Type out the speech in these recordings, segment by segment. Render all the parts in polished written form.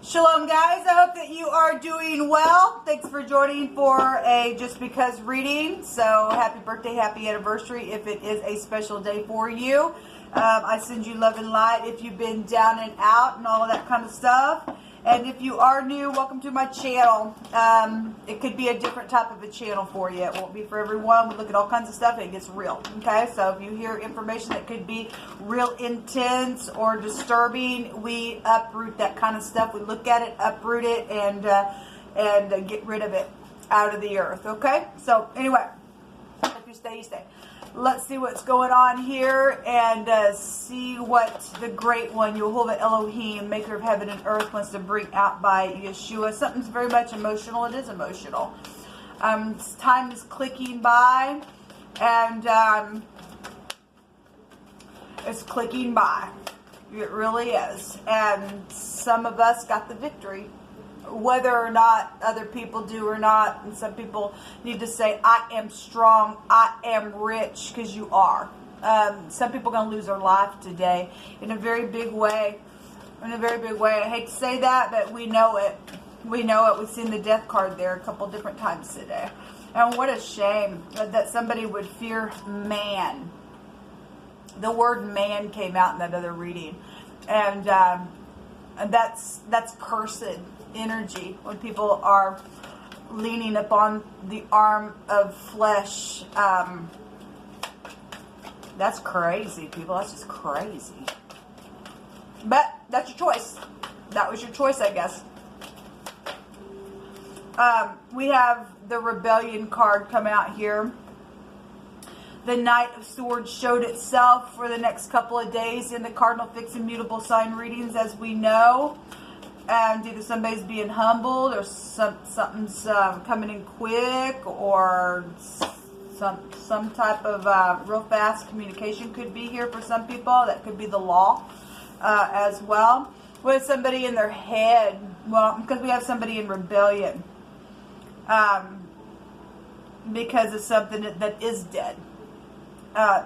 Shalom guys, I hope that you are doing well. Thanks for joining for a Just Because reading. So happy birthday, happy anniversary if it is a special day for you. I send you love and light if you've been down and out and all of that kind of stuff. And if you are new, welcome to my channel. It could be a different type of a channel for you. It won't be for everyone. We look at all kinds of stuff and it gets real. Okay, so if you hear information that could be real intense or disturbing, we uproot that kind of stuff. We look at it, uproot it, and get rid of it out of the earth. Okay, so anyway, if you stay, you stay. Let's see what's going on here and see what the Great One, Yehovah Elohim, Maker of Heaven and Earth, wants to bring out by Yeshua. Something's very much emotional. It is emotional. Time is clicking by, and it's clicking by. It really is. And some of us got the victory. Whether or not other people do or not, and some people need to say, I am strong, I am rich, because you are. Some people are going to lose their life today in a very big way. In a very big way. I hate to say that, but we know it. We know it. We've seen the death card there a couple different times today. And what a shame that somebody would fear man. The word man came out in that other reading. And that's cursed energy when people are leaning upon the arm of flesh. That's crazy, people. That's just crazy. But that's your choice. That was your choice, I guess. We have the rebellion card come out here. The Knight of Swords showed itself for the next couple of days in the Cardinal-FIXED-MUTABLE sign readings, as we know. And either somebody's being humbled, or something's coming in quick, or some type of real fast communication could be here for some people. That could be the law as well. With somebody in their head, well, because we have somebody in rebellion because of something that is dead.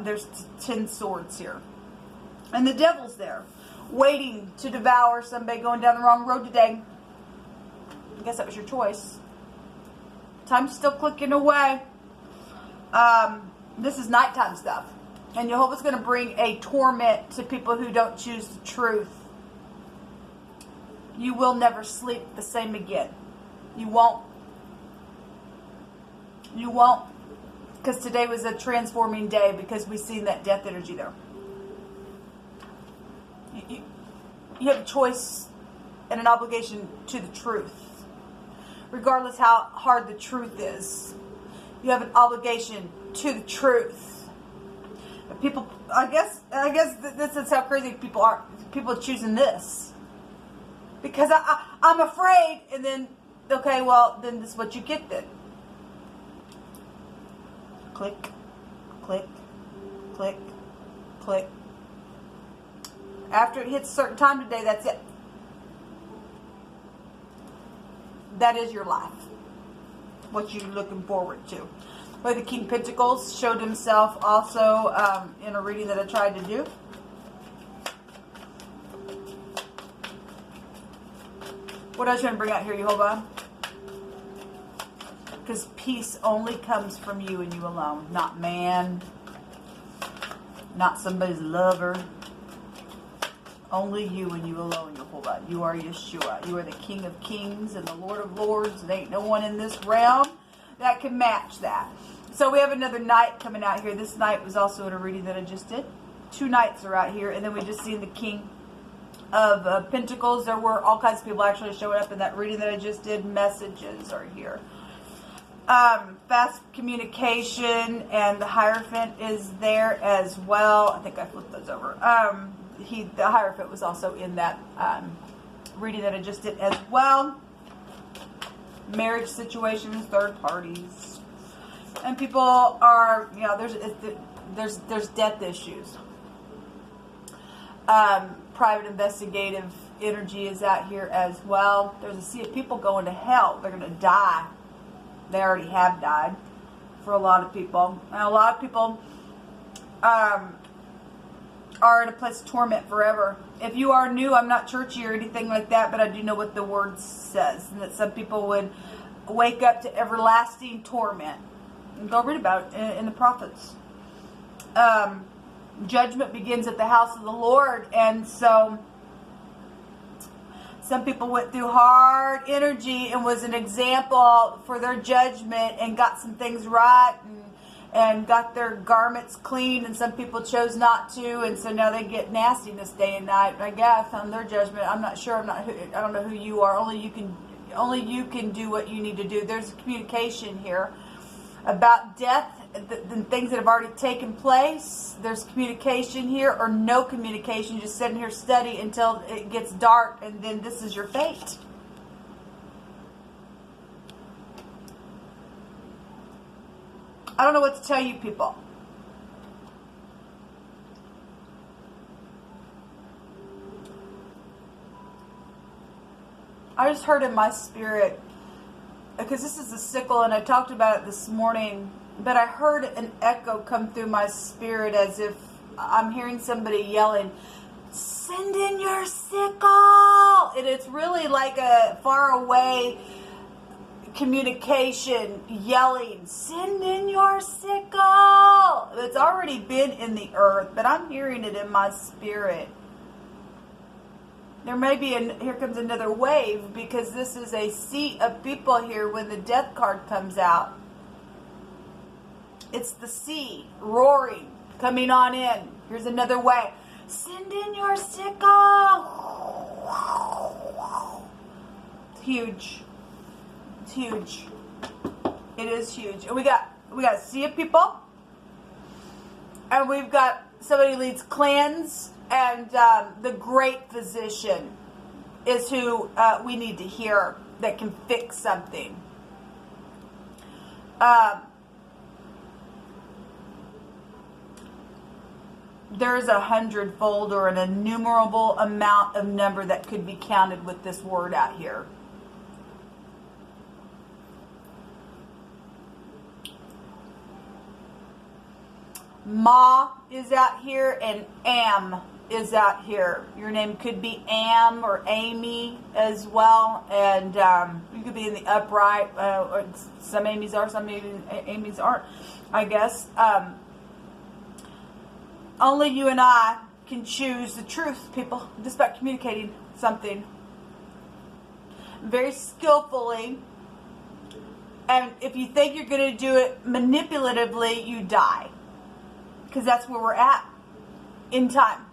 There's 10 swords here, and the devil's there, waiting to devour somebody going down the wrong road today. I guess that was your choice. Time's still clicking away. This is nighttime stuff. And Jehovah's going to bring a torment to people who don't choose the truth. You will never sleep the same again. You won't. You won't. Because today was a transforming day, because we've seen that death energy there. You have a choice and an obligation to the truth. Regardless how hard the truth is, you have an obligation to the truth. But people, I guess this is how crazy people are. People are choosing this. Because I'm afraid, and then, okay, well, then this is what you get then. Click, click, click, click. After it hits a certain time today, that's it. That is your life. What you're looking forward to. But the King of Pentacles showed himself also in a reading that I tried to do. What I was trying to bring out here, Yehovah? Because peace only comes from you and you alone. Not man. Not somebody's lover. Only you and you alone, Yehovah. You are Yeshua. You are the King of Kings and the Lord of Lords. There ain't no one in this realm that can match that. So we have another knight coming out here. This knight was also in a reading that I just did. 2 knights are out here. And then we just seen the King of Pentacles. There were all kinds of people actually showing up in that reading that I just did. Messages are here. Fast communication, and the Hierophant is there as well. I think I flipped those over. The Hierophant was also in that reading that I just did as well. Marriage situations, third parties, and people are, you know, there's death issues. Private investigative energy is out here as well. There's a sea of people going to hell. They're going to die. They already have died for a lot of people, and a lot of people are in a place of torment forever. If you are new, I'm not churchy or anything like that, but I do know what the word says, and that some people would wake up to everlasting torment. And go read about it in the prophets. Judgment begins at the house of the Lord, and so some people went through hard energy and was an example for their judgment and got some things right and got their garments clean, and some people chose not to, and so now they get nastiness day and night, I guess, on their judgment. I'm not sure. I don't know who you are. Only you can do what you need to do. There's communication here about death, the things that have already taken place. There's communication here, or no communication, just sitting here study until it gets dark, and then this is your fate. I don't know what to tell you, people. I just heard in my spirit, because this is a sickle, and I talked about it this morning, but I heard an echo come through my spirit as if I'm hearing somebody yelling, "Send in your sickle!" And it's really like a far away communication yelling, "Send in your sickle!" It's already been in the earth, but I'm hearing it in my spirit. There may be, here comes another wave, because this is a sea of people here when the death card comes out. It's the sea roaring, coming on in. Here's another wave. Send in your sickle. It's huge. It's huge. It is huge. And we got a sea of people, and we've got somebody who leads clans, and the great physician is who we need to hear that can fix something. There's 100-fold or an innumerable amount of number that could be counted with this word out here. Ma is out here, and Am is out here. Your name could be Am or Amy as well, and you could be in the upright. Some Amy's are, some Amy's aren't, I guess. Only you and I can choose the truth, people. Just about communicating something very skillfully. And if you think you're going to do it manipulatively, you die. Because that's where we're at in time.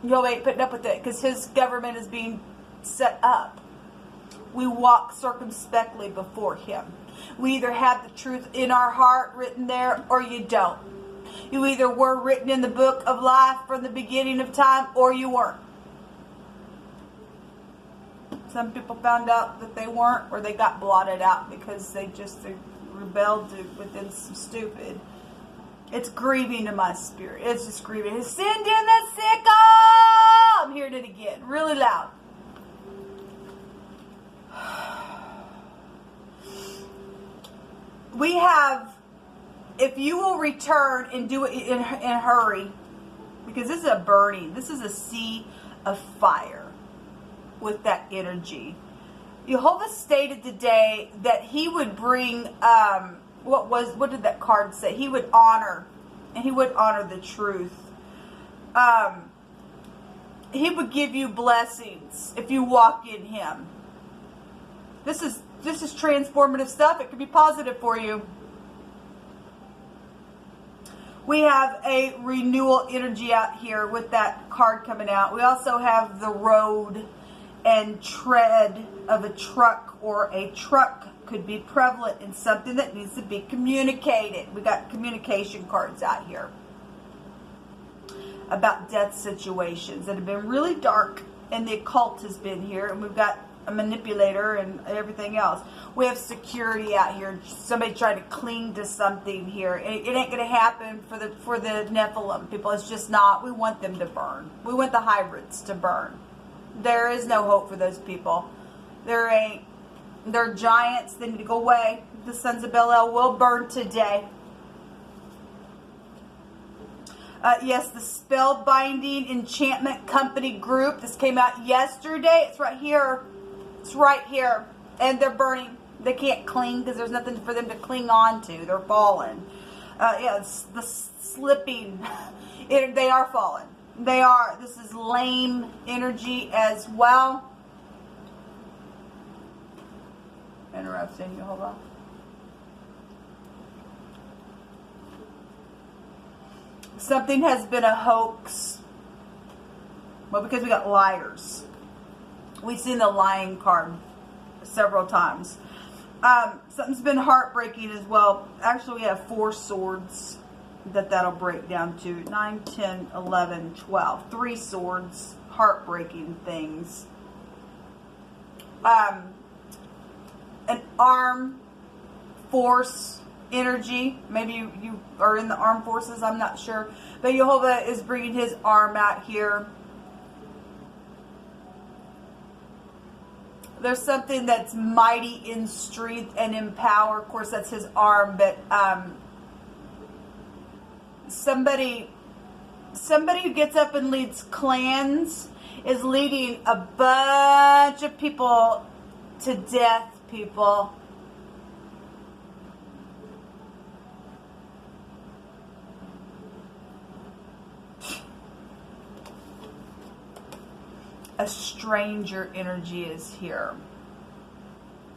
Job ain't putting up with it, because his government is being set up. We walk circumspectly before him. We either have the truth in our heart written there, or you don't. You either were written in the book of life from the beginning of time, or you weren't. Some people found out that they weren't, or they got blotted out because they rebelled within some stupid. It's grieving to my spirit. It's just grieving. Send in the sickle! I'm hearing it again, really loud. We have, if you will return and do it in a hurry, because this is a burning, this is a sea of fire with that energy. Jehovah stated today that he would bring, what did that card say? He would honor, and he would honor the truth. He would give you blessings if you walk in him. This is transformative stuff. It could be positive for you. We have a renewal energy out here with that card coming out. We also have the road and tread of a truck, or a truck could be prevalent in something that needs to be communicated. We got communication cards out here about death situations that have been really dark, and the occult has been here, and we've got a manipulator and everything else. We have security out here. Somebody tried to cling to something here. It ain't going to happen for the Nephilim people. It's just not. We want them to burn. We want the hybrids to burn. There is no hope for those people. There ain't. They're giants. They need to go away. The sons of Belial will burn today. Yes, the Spellbinding Enchantment Company group. This came out yesterday. It's right here. It's right here. And they're burning. They can't cling because there's nothing for them to cling on to. They're falling. Yeah, it's the slipping. They are falling. They are. This is lame energy as well. Interesting. Hold on. Something has been a hoax. Well, because we got liars. We've seen the lying card several times. Something's been heartbreaking as well. Actually, we have 4 swords that'll break down to 9, 10, 11, 12. 3 swords, heartbreaking things. An arm force energy. Maybe you are in the armed forces, I'm not sure. But Jehovah is bringing his arm out here. There's something that's mighty in strength and in power. Of course, that's his arm, but somebody who gets up and leads clans is leading a bunch of people to death, people. A stranger energy is here.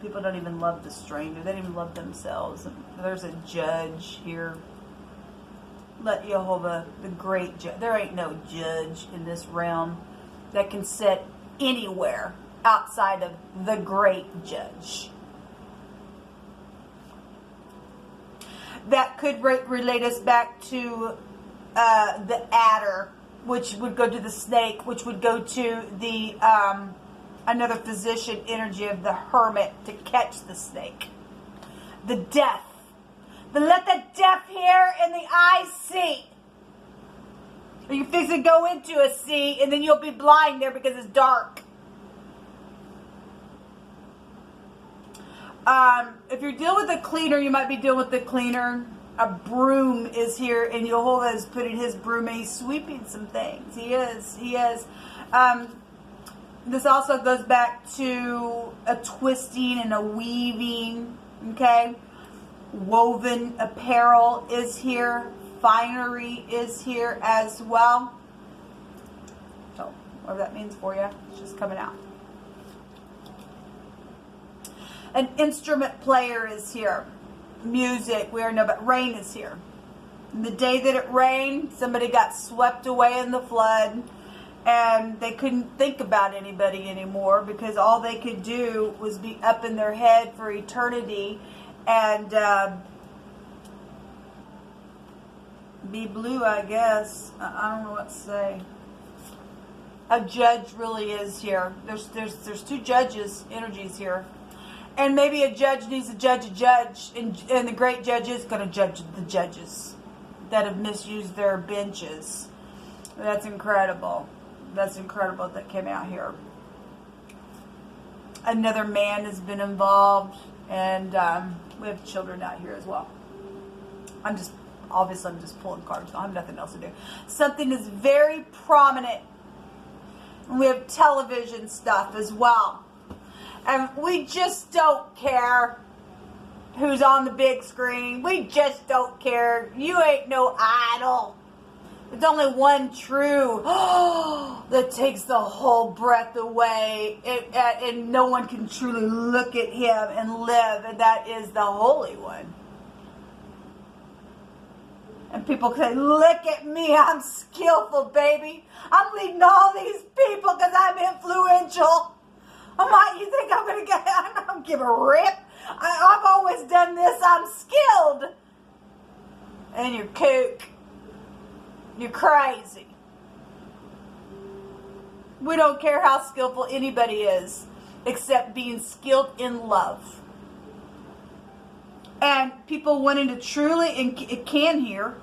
People don't even love the stranger. They don't even love themselves. There's a judge here. Let Jehovah, the great judge. There ain't no judge in this realm that can sit anywhere outside of the great judge. That could relate us back to the adder, which would go to the snake, which would go to the another physician energy of the hermit to catch the snake. The deaf. Let the deaf hear and the eyes see. Or you fix to go into a sea and then you'll be blind there because it's dark. If you're dealing with a cleaner, you might be dealing with the cleaner. A broom is here, and Jehovah is putting his broom, and he's sweeping some things. He is. This also goes back to a twisting and a weaving, okay? Woven apparel is here. Finery is here as well. So, whatever that means for you, it's just coming out. An instrument player is here. Music, we already know, but rain is here. The day that it rained, somebody got swept away in the flood, and they couldn't think about anybody anymore because all they could do was be up in their head for eternity and be blue, I guess. I don't know what to say. A judge really is here. There's 2 judges energies here. And maybe a judge needs to judge a judge, and the great judge is going to judge the judges that have misused their benches. That's incredible. That's incredible that came out here. Another man has been involved, and we have children out here as well. I'm just pulling cards. I have nothing else to do. Something is very prominent. And we have television stuff as well. And we just don't care who's on the big screen. We just don't care. You ain't no idol. There's only one true that takes the whole breath away. And no one can truly look at him and live. And that is the Holy One. And people say, look at me. I'm skillful, baby. I'm leading all these people because I'm influential. You think I'm going to get, I don't give a rip. I've always done this. I'm skilled. And you're kook. You're crazy. We don't care how skillful anybody is, except being skilled in love. And people wanting to truly, and it can hear,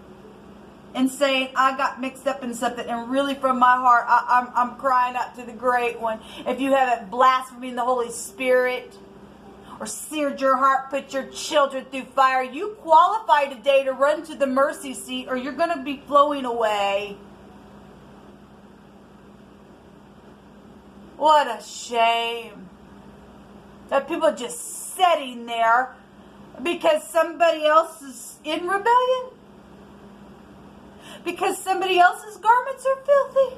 and saying, I got mixed up in something, and really from my heart, I'm crying out to the Great One. If you haven't blaspheming the Holy Spirit, or seared your heart, put your children through fire. You qualify today to run to the mercy seat, or you're going to be flowing away. What a shame that people are just sitting there because somebody else is in rebellion, because somebody else's garments are filthy.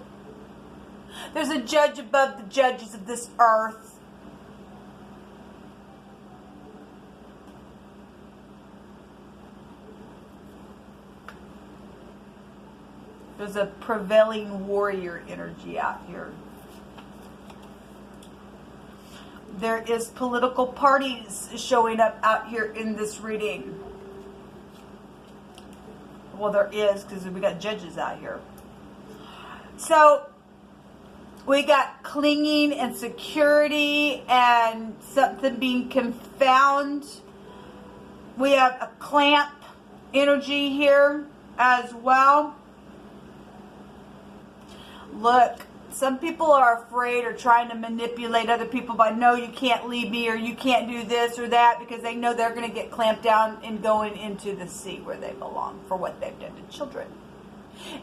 There's a judge above the judges of this earth. There's a prevailing warrior energy out here. There is political parties showing up out here in this reading. Well, there is, because we got judges out here. So, we got clinging and security and something being confound. We have a clamp energy here as well. Look, some people are afraid or trying to manipulate other people by, no, you can't leave me, or you can't do this or that, because they know they're going to get clamped down and going into the sea where they belong for what they've done to children.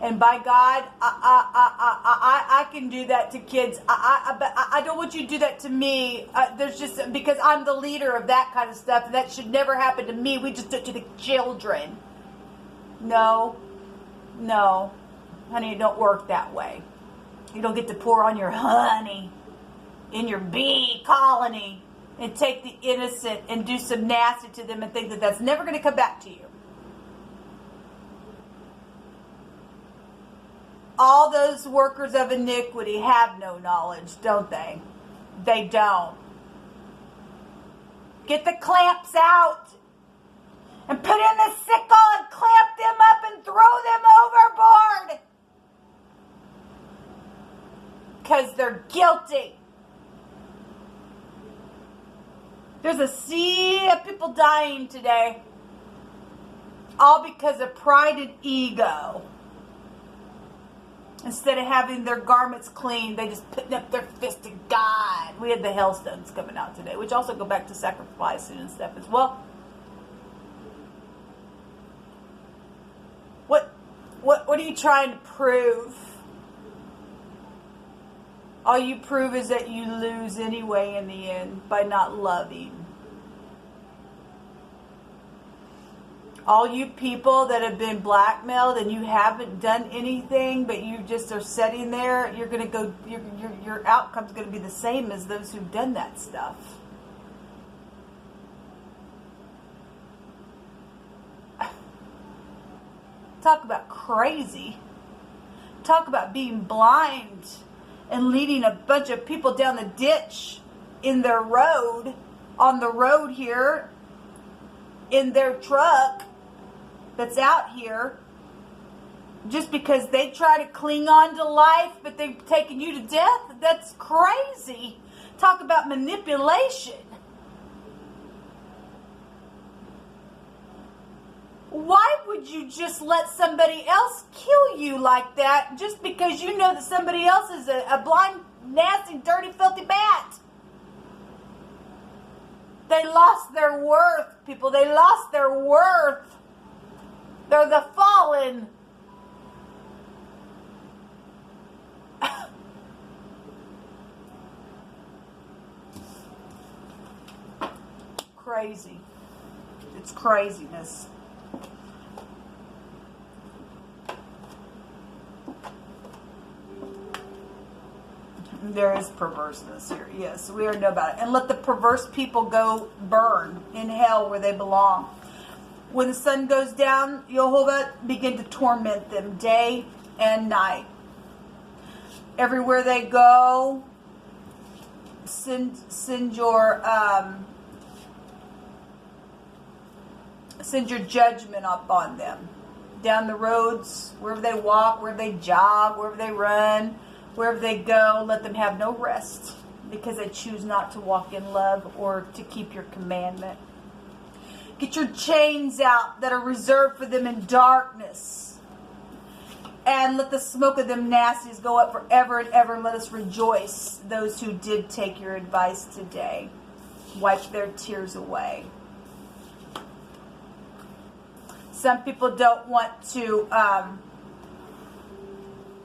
And by God, I can do that to kids. I don't want you to do that to me. There's just, because I'm the leader of that kind of stuff, and that should never happen to me. We just do it to the children. No, honey, it don't work that way. You don't get to pour on your honey in your bee colony and take the innocent and do some nasty to them and think that that's never going to come back to you. All those workers of iniquity have no knowledge, don't they? They don't. Get the clamps out and put in the sickle and clamp them up and throw them overboard. Because they're guilty. There's a sea of people dying today. All because of pride and ego. Instead of having their garments clean, they just putting up their fist to God. We had the hailstones coming out today, which also go back to sacrificing and stuff as well. What are you trying to prove? All you prove is that you lose anyway in the end by not loving. All you people that have been blackmailed and you haven't done anything, but you just are sitting there, you're going to go, your outcome's going to be the same as those who've done that stuff. Talk about crazy. Talk about being blind and leading a bunch of people down the ditch in their road, on the road here, in their truck that's out here, just because they try to cling on to life, but they've taken you to death. That's crazy. Talk about manipulation. Why would you just let somebody else kill you like that just because you know that somebody else is a blind, nasty, dirty, filthy bat? They lost their worth, people. They lost their worth. They're the fallen. Crazy. It's craziness. There is perverseness here. Yes, we already know about it. And let the perverse people go burn in hell where they belong. When the sun goes down, Jehovah begin to torment them day and night. Everywhere they go, send your judgment upon them. Down the roads, wherever they walk, wherever they jog, wherever they run, wherever they go, let them have no rest because they choose not to walk in love or to keep your commandment. Get your chains out that are reserved for them in darkness. And let the smoke of them nasties go up forever and ever. Let us rejoice, those who did take your advice today. wipe their tears away. Some people don't want to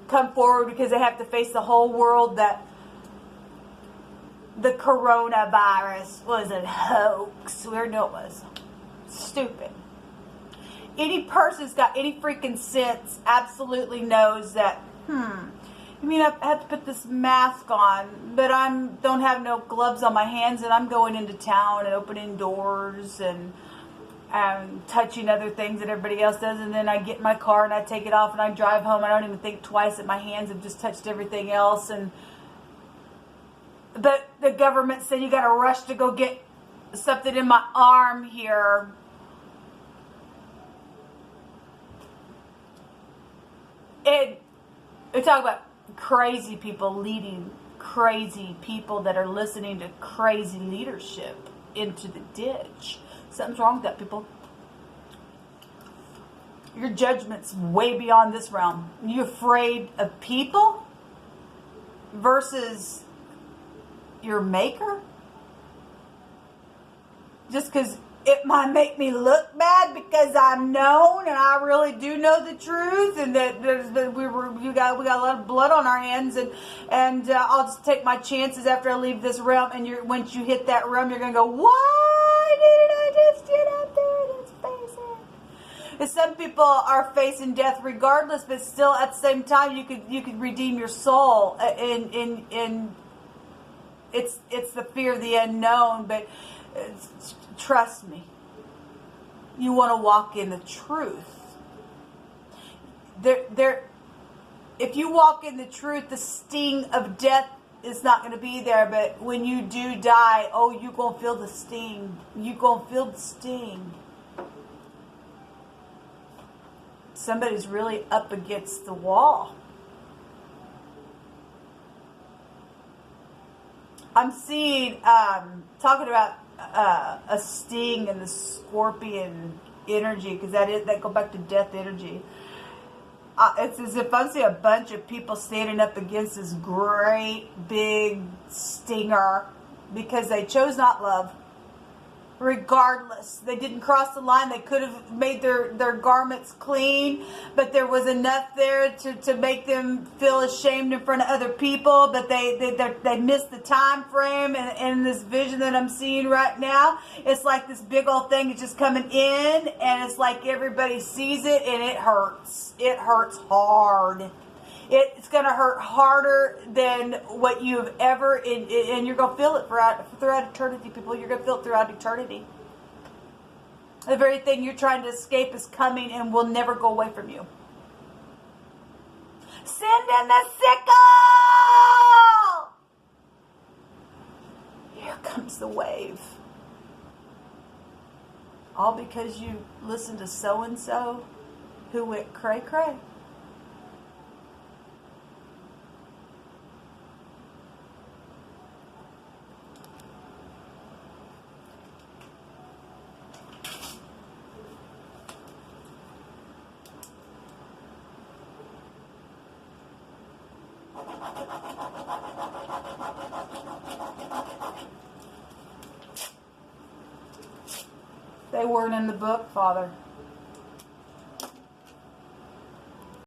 come forward because they have to face the whole world that the coronavirus was a hoax. We already know it was. Stupid. Any person who's got any freaking sense absolutely knows that, I mean, I have to put this mask on, but I don't have no gloves on my hands, and I'm going into town and opening doors and touching other things that everybody else does, and then I get in my car and I take it off and I drive home. I don't even think twice that my hands have just touched everything else. But the government said you got to rush to go get something in my arm here. And we talk about crazy people leading crazy people that are listening to crazy leadership into the ditch. Something's wrong with that, people. Your judgment's way beyond this realm. You afraid of people versus your maker? Just because it might make me look bad because I'm known and I really do know the truth, and that we got a lot of blood on our hands, and I'll just take my chances after I leave this realm. And once you hit that realm, you're gonna go, why didn't I just get up there and just face it? And some people are facing death regardless, but still at the same time you could redeem your soul, and it's the fear of the unknown, but. Trust me, you want to walk in the truth. If you walk in the truth, the sting of death is not going to be there. But when you do die, oh, you're going to feel the sting. You're going to feel the sting. Somebody's really up against the wall. I'm seeing, talking about a sting and the scorpion energy, because that go back to death energy. It's as if I see a bunch of people standing up against this great big stinger because they chose not love. Regardless, they didn't cross the line. They could have made their garments clean, but there was enough there to make them feel ashamed in front of other people. But they missed the time frame, and this vision that I'm seeing right now, it's like this big old thing is just coming in, and it's like everybody sees it, and it hurts. It hurts hard. It's going to hurt harder than what you've ever, and you're going to feel it throughout eternity, people. You're going to feel it throughout eternity. The very thing you're trying to escape is coming and will never go away from you. Send in the sickle! Here comes the wave. All because you listened to so-and-so who went cray-cray. They weren't in the book, Father.